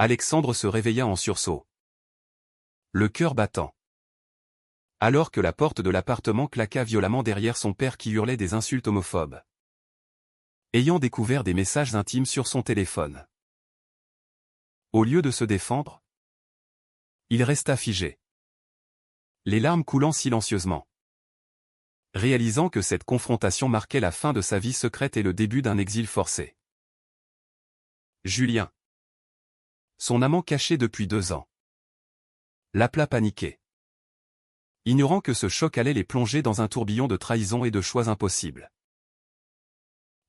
Alexandre se réveilla en sursaut, le cœur battant. Alors que la porte de l'appartement claqua violemment derrière son père qui hurlait des insultes homophobes. Ayant découvert des messages intimes sur son téléphone. Au lieu de se défendre, il resta figé, les larmes coulant silencieusement. Réalisant que cette confrontation marquait la fin de sa vie secrète et le début d'un exil forcé. Julien. Son amant caché depuis 2 ans. L'appela paniqué. Ignorant que ce choc allait les plonger dans un tourbillon de trahison et de choix impossibles.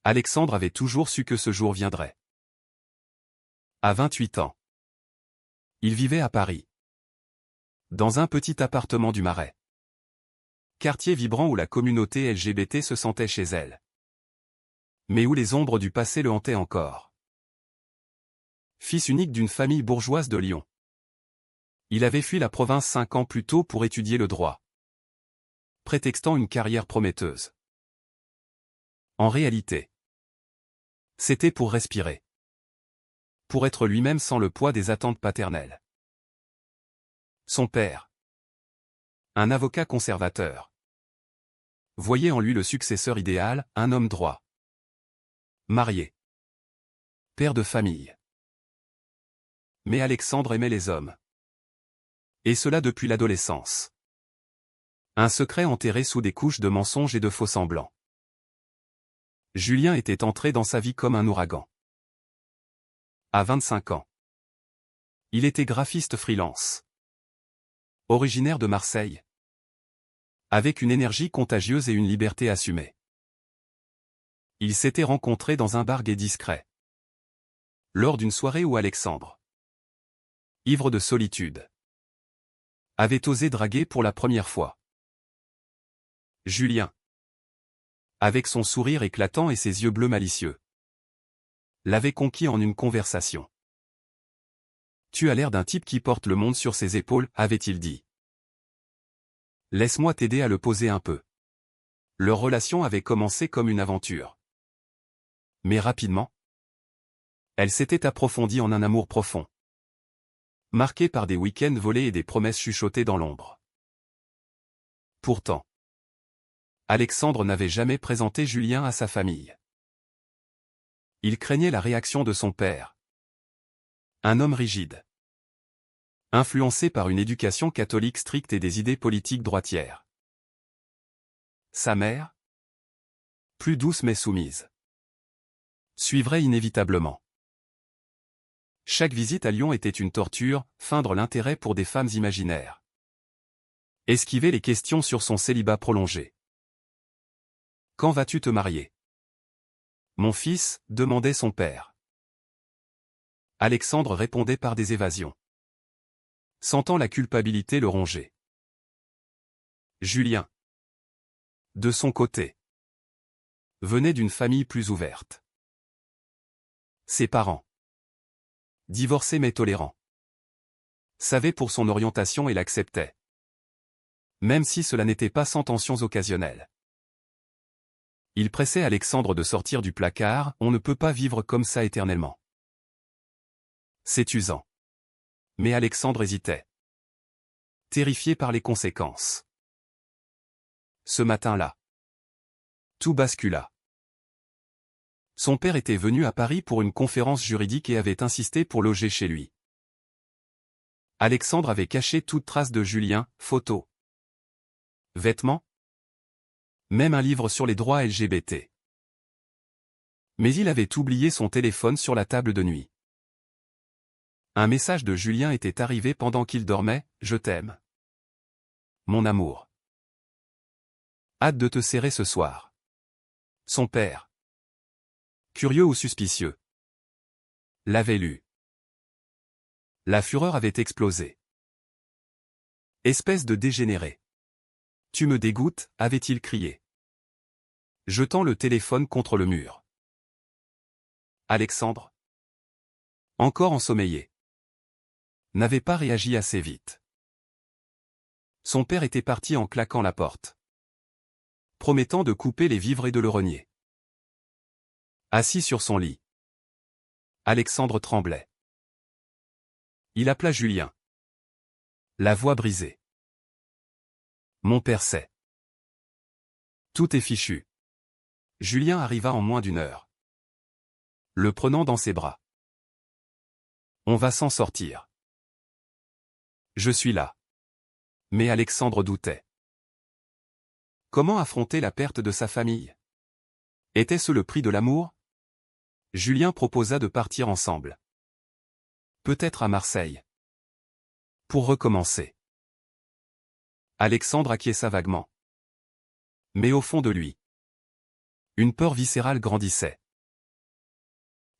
Alexandre avait toujours su que ce jour viendrait. À 28 ans. Il vivait à Paris. Dans un petit appartement du Marais. Quartier vibrant où la communauté LGBT se sentait chez elle. Mais où les ombres du passé le hantaient encore. Fils unique d'une famille bourgeoise de Lyon. Il avait fui la province 5 ans plus tôt pour étudier le droit, prétextant une carrière prometteuse. En réalité, c'était pour respirer. Pour être lui-même sans le poids des attentes paternelles. Son père, un avocat conservateur, voyait en lui le successeur idéal, un homme droit. Marié. Père de famille. Mais Alexandre aimait les hommes. Et cela depuis l'adolescence. Un secret enterré sous des couches de mensonges et de faux-semblants. Julien était entré dans sa vie comme un ouragan. À 25 ans. Il était graphiste freelance. Originaire de Marseille. Avec une énergie contagieuse et une liberté assumée. Ils s'étaient rencontrés dans un bar gay discret. Lors d'une soirée où Alexandre, ivre de solitude, avait osé draguer pour la première fois. Julien, avec son sourire éclatant et ses yeux bleus malicieux, l'avait conquis en une conversation. « Tu as l'air d'un type qui porte le monde sur ses épaules », avait-il dit. « Laisse-moi t'aider à le poser un peu. » Leur relation avait commencé comme une aventure. Mais rapidement, elle s'était approfondie en un amour profond. Marqué par des week-ends volés et des promesses chuchotées dans l'ombre. Pourtant, Alexandre n'avait jamais présenté Julien à sa famille. Il craignait la réaction de son père. Un homme rigide. Influencé par une éducation catholique stricte et des idées politiques droitières. Sa mère, plus douce mais soumise, suivrait inévitablement. Chaque visite à Lyon était une torture, feindre l'intérêt pour des femmes imaginaires. Esquiver les questions sur son célibat prolongé. « Quand vas-tu te marier ? » Mon fils, demandait son père. Alexandre répondait par des évasions. Sentant la culpabilité le ronger. Julien, de son côté, venait d'une famille plus ouverte. Ses parents, divorcés mais tolérants, savaient pour son orientation et l'acceptaient. Même si cela n'était pas sans tensions occasionnelles. Il pressait Alexandre de sortir du placard, on ne peut pas vivre comme ça éternellement. C'est usant. Mais Alexandre hésitait. Terrifié par les conséquences. Ce matin-là, tout bascula. Son père était venu à Paris pour une conférence juridique et avait insisté pour loger chez lui. Alexandre avait caché toute trace de Julien, photos, vêtements, même un livre sur les droits LGBT. Mais il avait oublié son téléphone sur la table de nuit. Un message de Julien était arrivé pendant qu'il dormait, « Je t'aime. Mon amour. Hâte de te serrer ce soir. » Son père, curieux ou suspicieux, l'avait lu. La fureur avait explosé. Espèce de dégénéré. Tu me dégoûtes, avait-il crié, jetant le téléphone contre le mur. Alexandre, encore ensommeillé, n'avait pas réagi assez vite. Son père était parti en claquant la porte, promettant de couper les vivres et de le renier. Assis sur son lit, Alexandre tremblait. Il appela Julien. La voix brisée. Mon père sait. Tout est fichu. Julien arriva en moins d'une heure. Le prenant dans ses bras. On va s'en sortir. Je suis là. Mais Alexandre doutait. Comment affronter la perte de sa famille? Était-ce le prix de l'amour? Julien proposa de partir ensemble. Peut-être à Marseille. Pour recommencer. Alexandre acquiesça vaguement. Mais au fond de lui, une peur viscérale grandissait.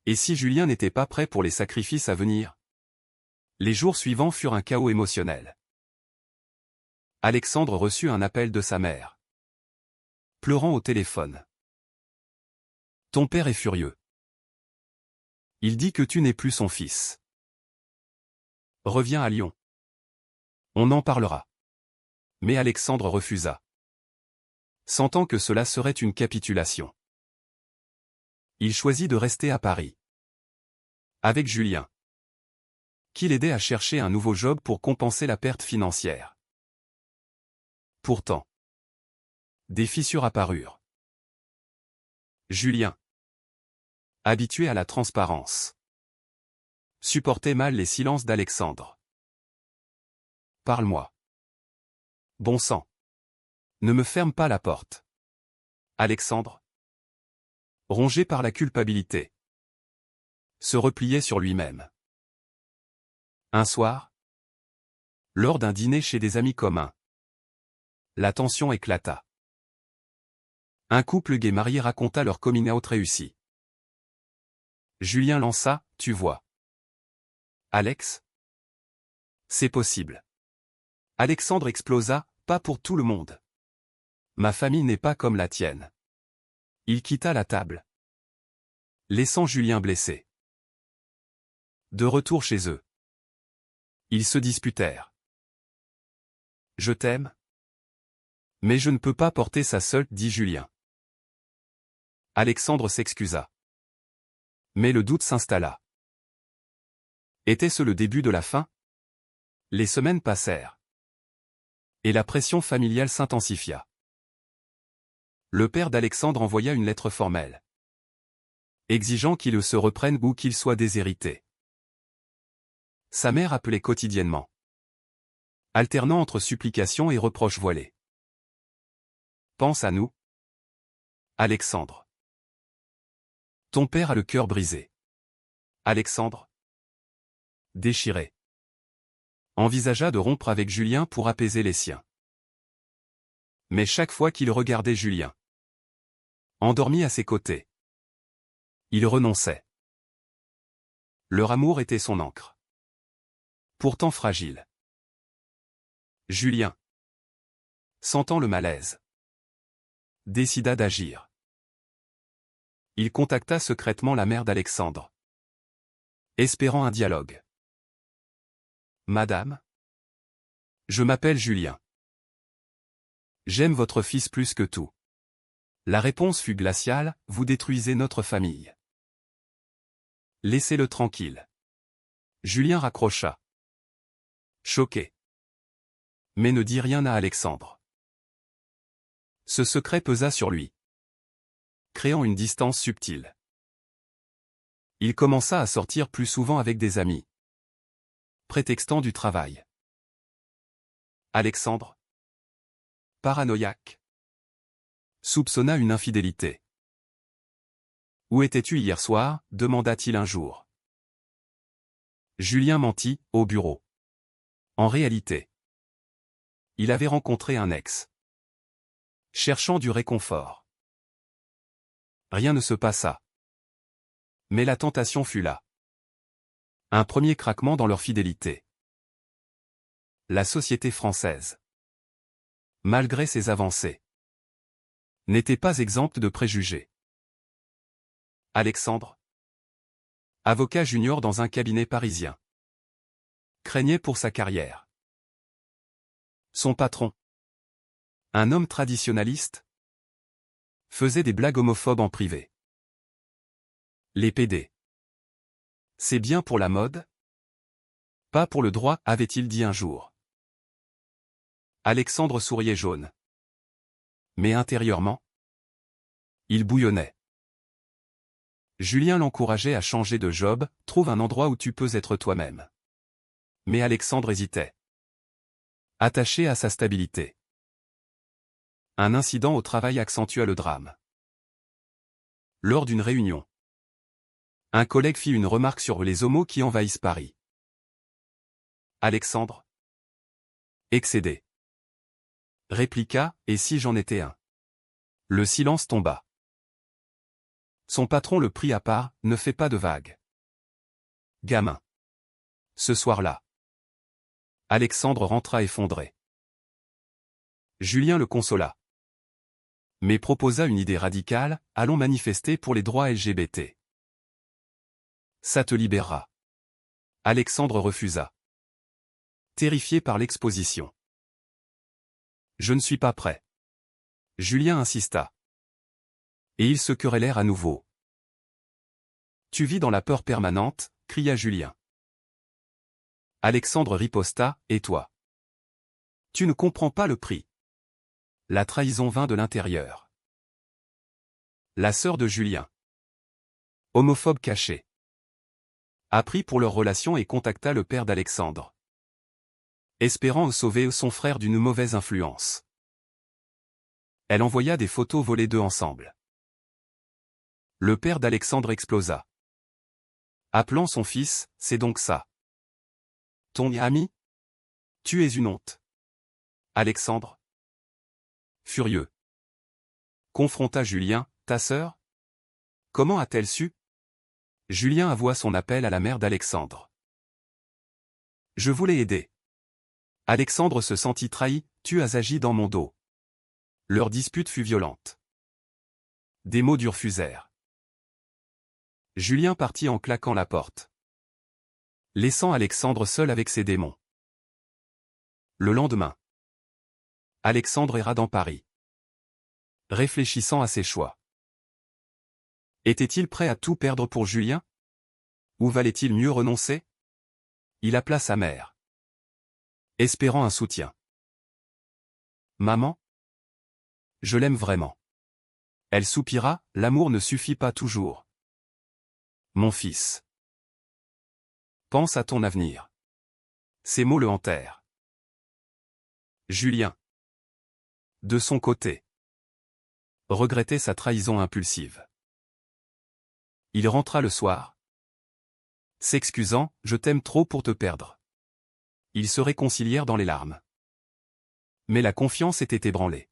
Et si Julien n'était pas prêt pour les sacrifices à venir? Les jours suivants furent un chaos émotionnel. Alexandre reçut un appel de sa mère. Pleurant au téléphone. Ton père est furieux. Il dit que tu n'es plus son fils. Reviens à Lyon. On en parlera. Mais Alexandre refusa. Sentant que cela serait une capitulation. Il choisit de rester à Paris. Avec Julien. Qui l'aidait à chercher un nouveau job pour compenser la perte financière. Pourtant, des fissures apparurent. Julien, habitué à la transparence, supportait mal les silences d'Alexandre. Parle-moi. Bon sang. Ne me ferme pas la porte. Alexandre, rongé par la culpabilité, se repliait sur lui-même. Un soir, lors d'un dîner chez des amis communs, la tension éclata. Un couple gay marié raconta leur coming out réussi. Julien lança, tu vois. Alex? C'est possible. Alexandre explosa, pas pour tout le monde. Ma famille n'est pas comme la tienne. Il quitta la table, laissant Julien blessé. De retour chez eux, ils se disputèrent. Je t'aime? Mais je ne peux pas porter ça seul, dit Julien. Alexandre s'excusa. Mais le doute s'installa. Était-ce le début de la fin? Les semaines passèrent. Et la pression familiale s'intensifia. Le père d'Alexandre envoya une lettre formelle, exigeant qu'il se reprenne ou qu'il soit déshérité. Sa mère appelait quotidiennement, alternant entre supplications et reproches voilés. Pense à nous, Alexandre. Ton père a le cœur brisé. Alexandre, déchiré, envisagea de rompre avec Julien pour apaiser les siens. Mais chaque fois qu'il regardait Julien, endormi à ses côtés, il renonçait. Leur amour était son ancre. Pourtant fragile. Julien, sentant le malaise, décida d'agir. Il contacta secrètement la mère d'Alexandre, espérant un dialogue. Madame? Je m'appelle Julien. J'aime votre fils plus que tout. La réponse fut glaciale, vous détruisez notre famille. Laissez-le tranquille. Julien raccrocha. Choqué. Mais ne dit rien à Alexandre. Ce secret pesa sur lui, créant une distance subtile. Il commença à sortir plus souvent avec des amis, prétextant du travail. Alexandre, paranoïaque, soupçonna une infidélité. Où étais-tu hier soir? Demanda-t-il un jour. Julien mentit, au bureau. En réalité, il avait rencontré un ex, cherchant du réconfort. Rien ne se passa. Mais la tentation fut là. Un premier craquement dans leur fidélité. La société française, malgré ses avancées, n'était pas exempte de préjugés. Alexandre, avocat junior dans un cabinet parisien, craignait pour sa carrière. Son patron, un homme traditionnaliste, faisait des blagues homophobes en privé. Les PD. C'est bien pour la mode? Pas pour le droit, avait-il dit un jour. Alexandre souriait jaune. Mais intérieurement, il bouillonnait. Julien l'encourageait à changer de job, trouve un endroit où tu peux être toi-même. Mais Alexandre hésitait. Attaché à sa stabilité. Un incident au travail accentua le drame. Lors d'une réunion, un collègue fit une remarque sur les homos qui envahissent Paris. Alexandre, excédé, répliqua, et si j'en étais un? Le silence tomba. Son patron le prit à part, ne fais pas de vagues. Gamin. Ce soir-là, Alexandre rentra effondré. Julien le consola. Mais proposa une idée radicale, allons manifester pour les droits LGBT. Ça te libérera. Alexandre refusa. Terrifié par l'exposition. Je ne suis pas prêt. Julien insista. Et ils se querellèrent à nouveau. Tu vis dans la peur permanente, cria Julien. Alexandre riposta, et toi? Tu ne comprends pas le prix. La trahison vint de l'intérieur. La sœur de Julien, homophobe caché, apprit pour leur relation et contacta le père d'Alexandre, espérant sauver son frère d'une mauvaise influence. Elle envoya des photos volées d'eux ensemble. Le père d'Alexandre explosa. Appelant son fils, c'est donc ça. Ton ami? Tu es une honte. Alexandre, furieux, confronta Julien, ta sœur? Comment a-t-elle su? Julien avoua son appel à la mère d'Alexandre. Je voulais aider. Alexandre se sentit trahi, tu as agi dans mon dos. Leur dispute fut violente. Des mots durs fusèrent. Julien partit en claquant la porte, laissant Alexandre seul avec ses démons. Le lendemain, Alexandre erra dans Paris, réfléchissant à ses choix. Était-il prêt à tout perdre pour Julien? Ou valait-il mieux renoncer? Il appela sa mère, espérant un soutien. Maman? Je l'aime vraiment. Elle soupira, l'amour ne suffit pas toujours. Mon fils. Pense à ton avenir. Ces mots le hantèrent. Julien, de son côté, regrettait sa trahison impulsive. Il rentra le soir, s'excusant, je t'aime trop pour te perdre. Ils se réconcilièrent dans les larmes. Mais la confiance était ébranlée.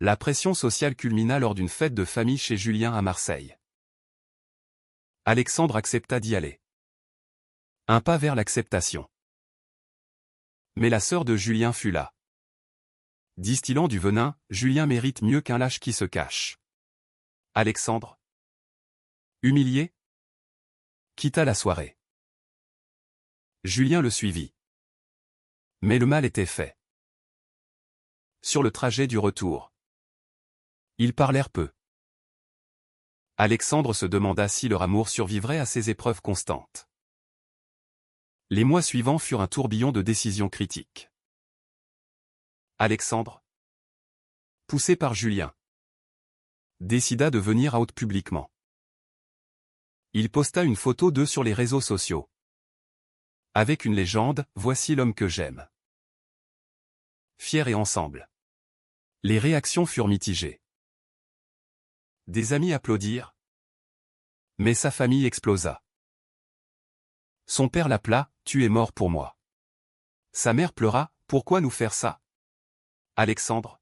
La pression sociale culmina lors d'une fête de famille chez Julien à Marseille. Alexandre accepta d'y aller. Un pas vers l'acceptation. Mais la sœur de Julien fut là. Distillant du venin, Julien mérite mieux qu'un lâche qui se cache. Alexandre, humilié, quitta la soirée. Julien le suivit. Mais le mal était fait. Sur le trajet du retour, ils parlèrent peu. Alexandre se demanda si leur amour survivrait à ces épreuves constantes. Les mois suivants furent un tourbillon de décisions critiques. Alexandre, poussé par Julien, décida de venir out publiquement. Il posta une photo d'eux sur les réseaux sociaux. Avec une légende, voici l'homme que j'aime. Fiers et ensemble. Les réactions furent mitigées. Des amis applaudirent. Mais sa famille explosa. Son père l'appela, tu es mort pour moi. Sa mère pleura, pourquoi nous faire ça? Alexandre,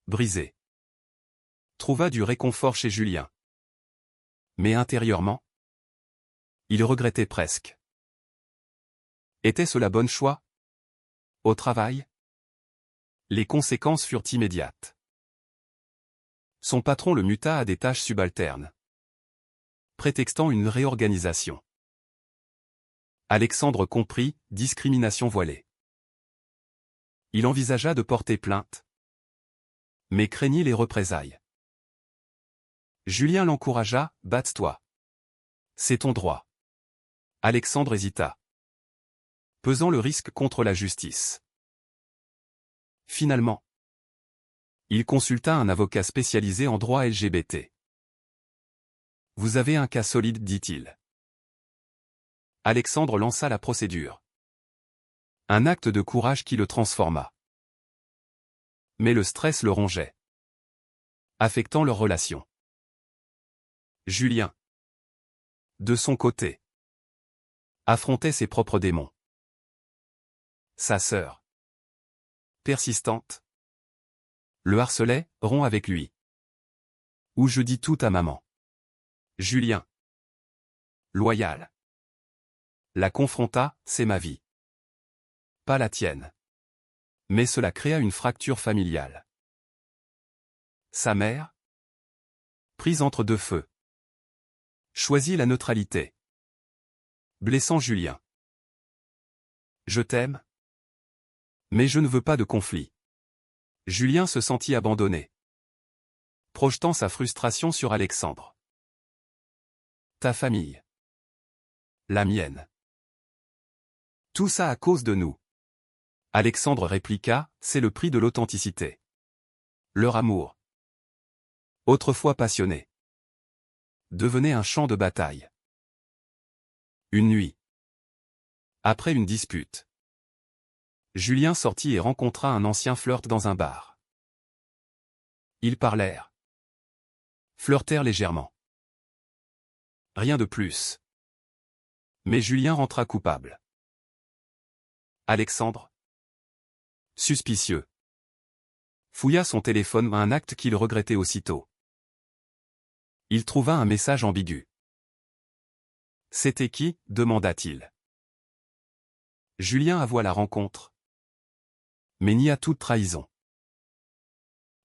brisé, trouva du réconfort chez Julien. Mais intérieurement, il regrettait presque. Était-ce la bonne choix? Au travail? Les conséquences furent immédiates. Son patron le muta à des tâches subalternes, prétextant une réorganisation. Alexandre comprit, discrimination voilée. Il envisagea de porter plainte, mais craignit les représailles. Julien l'encouragea, batte-toi. C'est ton droit. Alexandre hésita, pesant le risque contre la justice. Finalement, il consulta un avocat spécialisé en droit LGBT. « Vous avez un cas solide, dit-il. » Alexandre lança la procédure. Un acte de courage qui le transforma. Mais le stress le rongeait, affectant leur relation. Julien, de son côté, affrontait ses propres démons. Sa sœur, persistante, le harcelait, rompt avec lui. Ou je dis tout à maman. Julien, loyal, la confronta, c'est ma vie. Pas la tienne. Mais cela créa une fracture familiale. Sa mère, prise entre deux feux, choisit la neutralité, blessant Julien. Je t'aime, mais je ne veux pas de conflit. Julien se sentit abandonné, projetant sa frustration sur Alexandre. Ta famille. La mienne. Tout ça à cause de nous. Alexandre répliqua, c'est le prix de l'authenticité. Leur amour, autrefois passionné, devenait un champ de bataille. Une nuit, après une dispute, Julien sortit et rencontra un ancien flirt dans un bar. Ils parlèrent, flirtèrent légèrement. Rien de plus. Mais Julien rentra coupable. Alexandre, suspicieux, fouilla son téléphone, un acte qu'il regrettait aussitôt. Il trouva un message ambigu. C'était qui, demanda-t-il. Julien avoua la rencontre, mais nia toute trahison.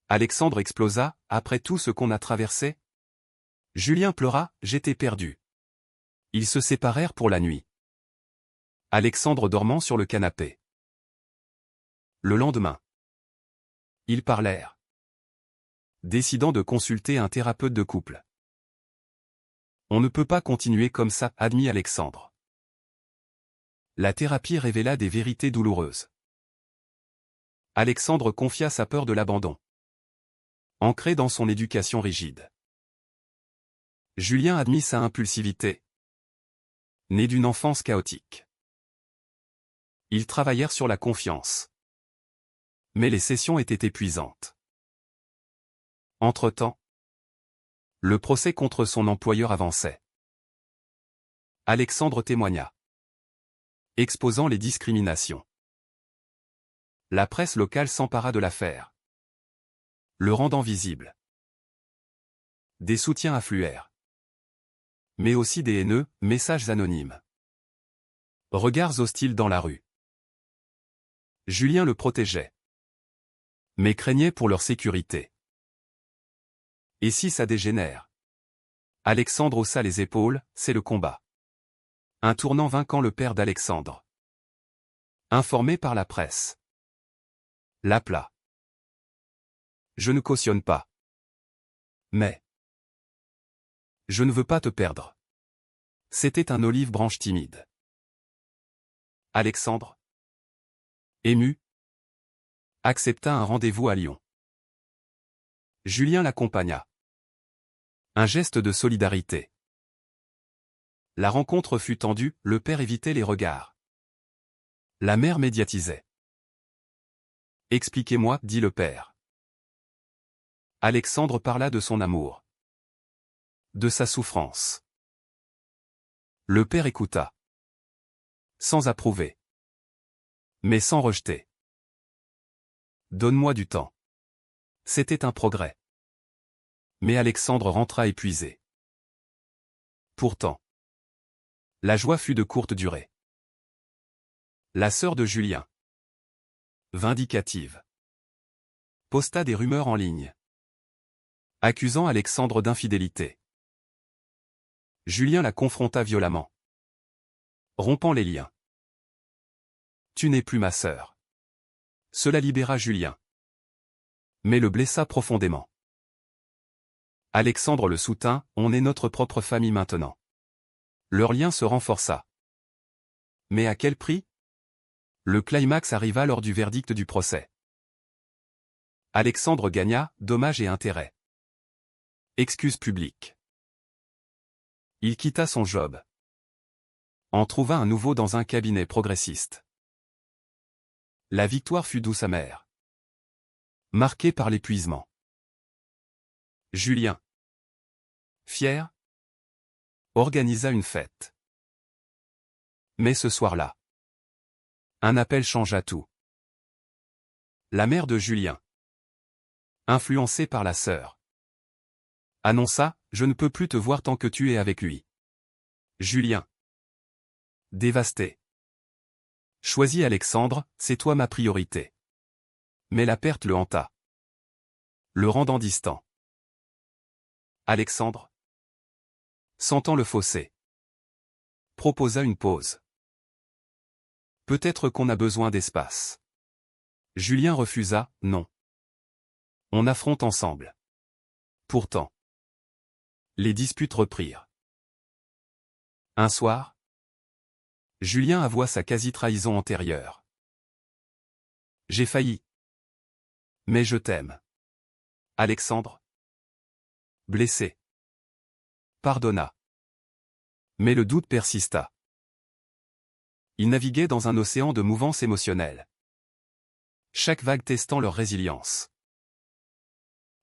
Alexandre explosa, après tout ce qu'on a traversé. Julien pleura, j'étais perdu. Ils se séparèrent pour la nuit. Alexandre dormant sur le canapé. Le lendemain, ils parlèrent, décidant de consulter un thérapeute de couple. On ne peut pas continuer comme ça, admit Alexandre. La thérapie révéla des vérités douloureuses. Alexandre confia sa peur de l'abandon, ancrée dans son éducation rigide. Julien admit sa impulsivité, née d'une enfance chaotique. Ils travaillèrent sur la confiance. Mais les sessions étaient épuisantes. Entre-temps, le procès contre son employeur avançait. Alexandre témoigna, exposant les discriminations. La presse locale s'empara de l'affaire, le rendant visible. Des soutiens affluèrent. Mais aussi des haineux, messages anonymes. Regards hostiles dans la rue. Julien le protégeait, mais craignait pour leur sécurité. Et si ça dégénère? Alexandre haussa les épaules, c'est le combat. Un tournant vainquant le père d'Alexandre. Informé par la presse. L'appela. Je ne cautionne pas. Mais je ne veux pas te perdre. C'était un olive branche timide. Alexandre, ému, accepta un rendez-vous à Lyon. Julien l'accompagna. Un geste de solidarité. La rencontre fut tendue, le père évitait les regards. La mère médiatisait. Expliquez-moi, dit le père. Alexandre parla de son amour, de sa souffrance. Le père écouta, sans approuver, mais sans rejeter. Donne-moi du temps. C'était un progrès. Mais Alexandre rentra épuisé. Pourtant, la joie fut de courte durée. La sœur de Julien, vindicative, posta des rumeurs en ligne, accusant Alexandre d'infidélité. Julien la confronta violemment, rompant les liens. Tu n'es plus ma sœur. Cela libéra Julien, mais le blessa profondément. Alexandre le soutint, on est notre propre famille maintenant. Leur lien se renforça. Mais à quel prix? Le climax arriva lors du verdict du procès. Alexandre gagna, dommages et intérêts. Excuse publique. Il quitta son job. En trouva un nouveau dans un cabinet progressiste. La victoire fut douce amère. Marquée par l'épuisement. Julien, fier, organisa une fête. Mais ce soir-là, un appel changea tout. La mère de Julien, influencée par la sœur, annonça « Je ne peux plus te voir tant que tu es avec lui ». Julien, dévasté. Choisis Alexandre, c'est toi ma priorité. Mais la perte le hanta, le rendant distant. Alexandre, sentant le fossé, proposa une pause. Peut-être qu'on a besoin d'espace. Julien refusa, non. On affronte ensemble. Pourtant, les disputes reprirent. Un soir, Julien avoua sa quasi-trahison antérieure. J'ai failli. Mais je t'aime. Alexandre, blessé, pardonna. Mais le doute persista. Ils naviguaient dans un océan de mouvances émotionnelles. Chaque vague testant leur résilience.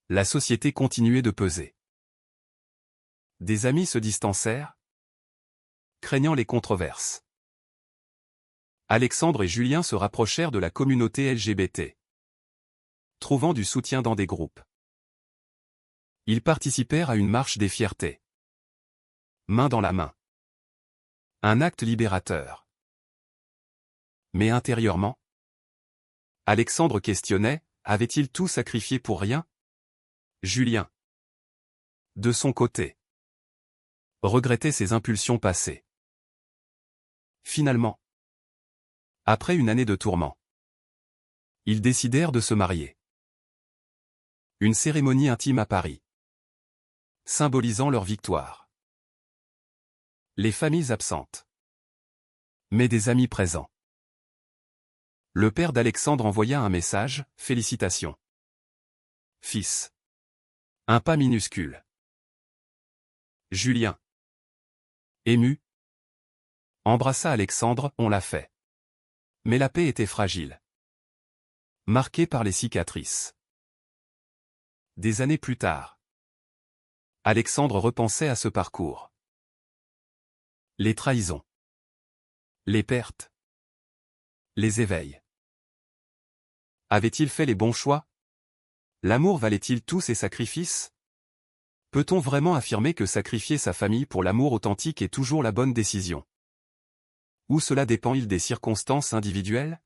La société continuait de peser. Des amis se distancèrent, craignant les controverses. Alexandre et Julien se rapprochèrent de la communauté LGBT, trouvant du soutien dans des groupes. Ils participèrent à une marche des fiertés. Main dans la main. Un acte libérateur. Mais intérieurement, Alexandre questionnait, avait-il tout sacrifié pour rien? Julien, de son côté, regrettait ses impulsions passées. Finalement, après une année de tourments, ils décidèrent de se marier. Une cérémonie intime à Paris, symbolisant leur victoire. Les familles absentes, mais des amis présents. Le père d'Alexandre envoya un message, « Félicitations. Fils. » Un pas minuscule. Julien, ému, embrassa Alexandre, on l'a fait. Mais la paix était fragile. Marquée par les cicatrices. Des années plus tard, Alexandre repensait à ce parcours. Les trahisons. Les pertes. Les éveils. Avait-il fait les bons choix? L'amour valait-il tous ces sacrifices? Peut-on vraiment affirmer que sacrifier sa famille pour l'amour authentique est toujours la bonne décision? Ou cela dépend-il des circonstances individuelles?